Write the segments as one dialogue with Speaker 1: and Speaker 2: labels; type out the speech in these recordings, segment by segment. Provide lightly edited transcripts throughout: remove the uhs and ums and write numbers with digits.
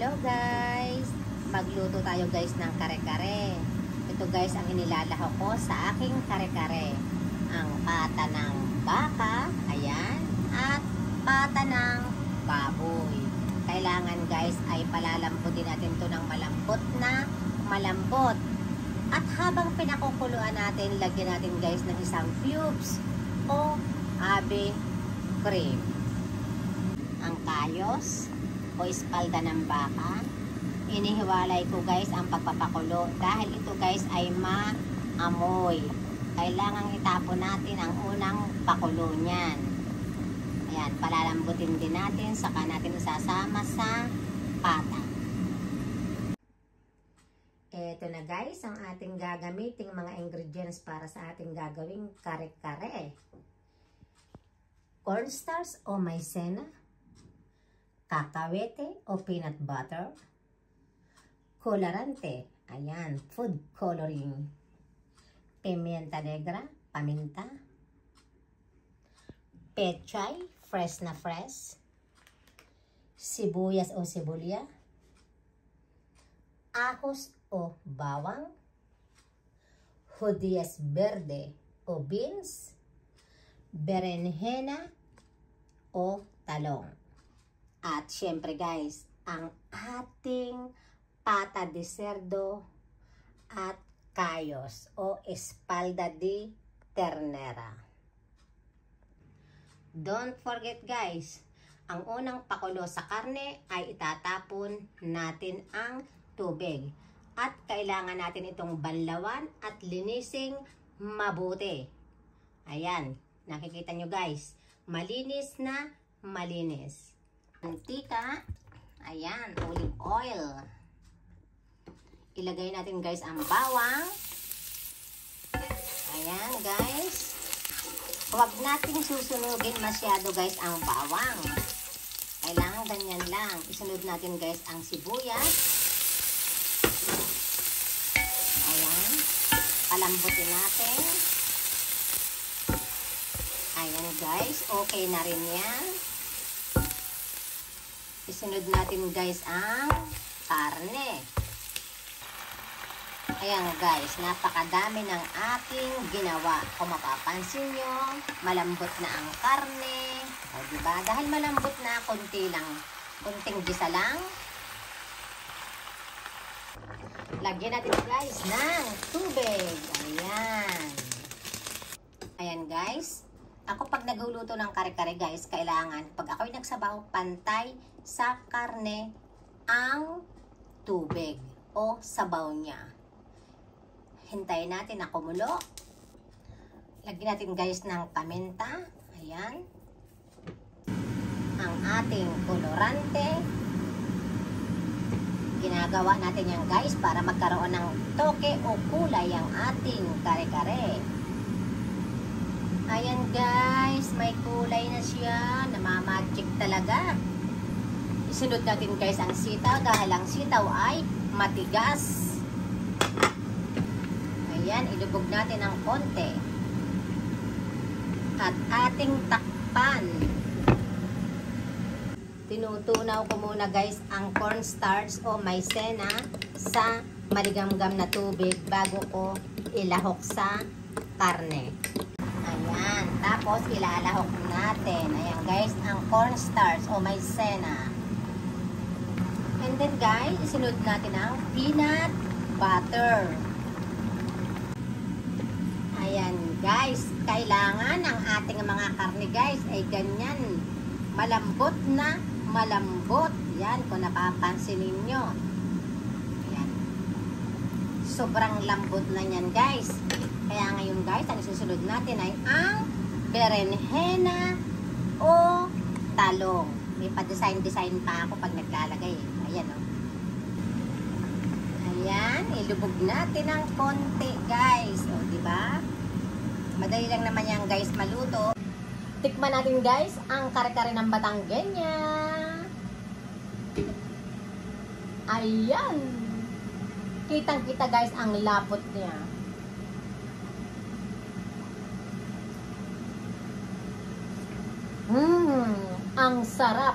Speaker 1: Hello guys! Magluto tayo guys ng kare-kare. Ito guys ang inilalahok ko sa aking kare-kare. Ang pata ng baka, ayan, at pata ng baboy. Kailangan guys ay palalambutin natin to ng malambot. At habang pinakukuluan natin, lagyan natin guys ng isang cubes o abe cream. Ang kayos o espalda ng baka, inihiwalay ko guys ang pagpapakulo dahil ito guys ay maamoy. Kailangan itapon natin ang unang pakulo niyan. Ayan, palalambutin din natin, saka natin isasama sa pata. Eto na guys ang ating gagamiting mga ingredients para sa ating gagawing kare-kare. Cornstarch o maizena, kakawete o peanut butter, colorante, ayan, food coloring, pimienta negra, paminta, pechay, fresh na fresh, sibuyas o sibulya, ahos o bawang, judías verde o beans, berenjena o talong. At syempre guys, ang ating pata de cerdo at kayos o espalda de ternera. Don't forget guys, ang unang pakulo sa karne ay itatapon natin ang tubig. At kailangan natin itong banlawan at linising mabuti. Ayan, nakikita nyo guys, malinis na malinis. Mantika, ayan, olive oil. Ilagay natin guys ang bawang. Ayan guys. Huwag nating susunugin masyado guys ang bawang. Kailangan ganyan lang. Isunod natin guys ang sibuyas. Ayan. Palambutin natin. Ayan guys. Okay na rin yan. Isunod natin guys ang karne. Ayan guys, napakadami ng aking ginawa. Kung mapapansin nyo, malambot na ang karne. O diba? Dahil malambot na, konti lang. Konting gisa lang. Lagyan natin guys ng tubig. Ayan. Ayan guys. Ako pag nagluluto ng kare-kare guys, kailangan pag ako'y nagsabaw, pantay sa karne ang tubig o sabaw niya. Hintayin natin na kumulo. Lagyan natin guys ng paminta. Ayan. Ang ating kolorante. Ginagawa natin yan guys para magkaroon ng toke o kulay ang ating kare-kare. Ayan guys, may kulay na siya. Namamagic talaga. Isunod natin guys ang sitaw dahil ang sitaw ay matigas. Ayan, ilubog natin ng konti. At ating takpan. Tinutunaw ko muna guys ang cornstarch o maizena sa maligamgam na tubig bago ko ilahok sa karne. Ayan, tapos ilalahok natin. Ayan guys, ang cornstarch o maizena. And then guys, isunod natin ang peanut butter. Ayan guys, kailangan ang ating mga karne guys ay ganyan. Malambot na malambot. Yan, kung napapansin ninyo. Ayan. Sobrang lambot na yan guys. Kaya ngayon guys, ang isusunod natin ay ang berenjena o talong. May pa-design pa ako pag naglalagay. Ayan o. Ayan, ilubog natin ng konti guys. O, diba? Madali lang naman yan guys maluto. Tikman natin guys ang kare-kare ng Batangueña. Ayan. Kitang-kita guys ang lapot niya. Ang sarap.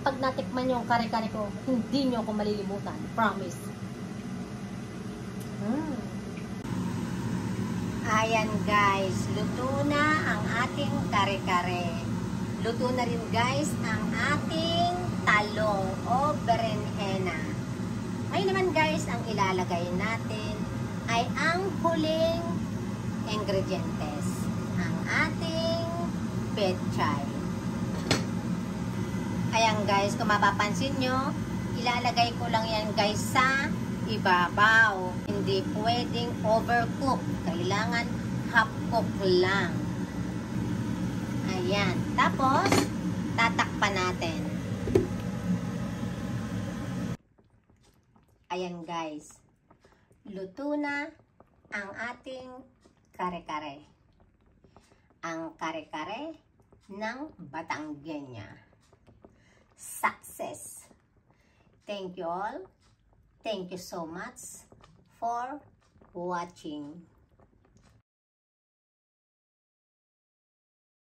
Speaker 1: pag natikman yung kare-kare ko, hindi nyo ako malilimutan. Promise. Ayan guys, luto na ang ating kare-kare. Luto na rin guys ang ating talong o berenjena. Ngayon naman guys, ang ilalagay natin ay ang huling ingredientes. Ang ating pechay. Ayan guys, kung mapapansin nyo, ilalagay ko lang yan guys sa ibabaw. Hindi pwedeng overcook. Kailangan half cook lang. Ayan. Tapos, tatakpan natin. Ayan guys. Luto na ang ating kare-kare. Ang kare-kare ng Batangueña. Success! Thank you all. Thank you so much for watching.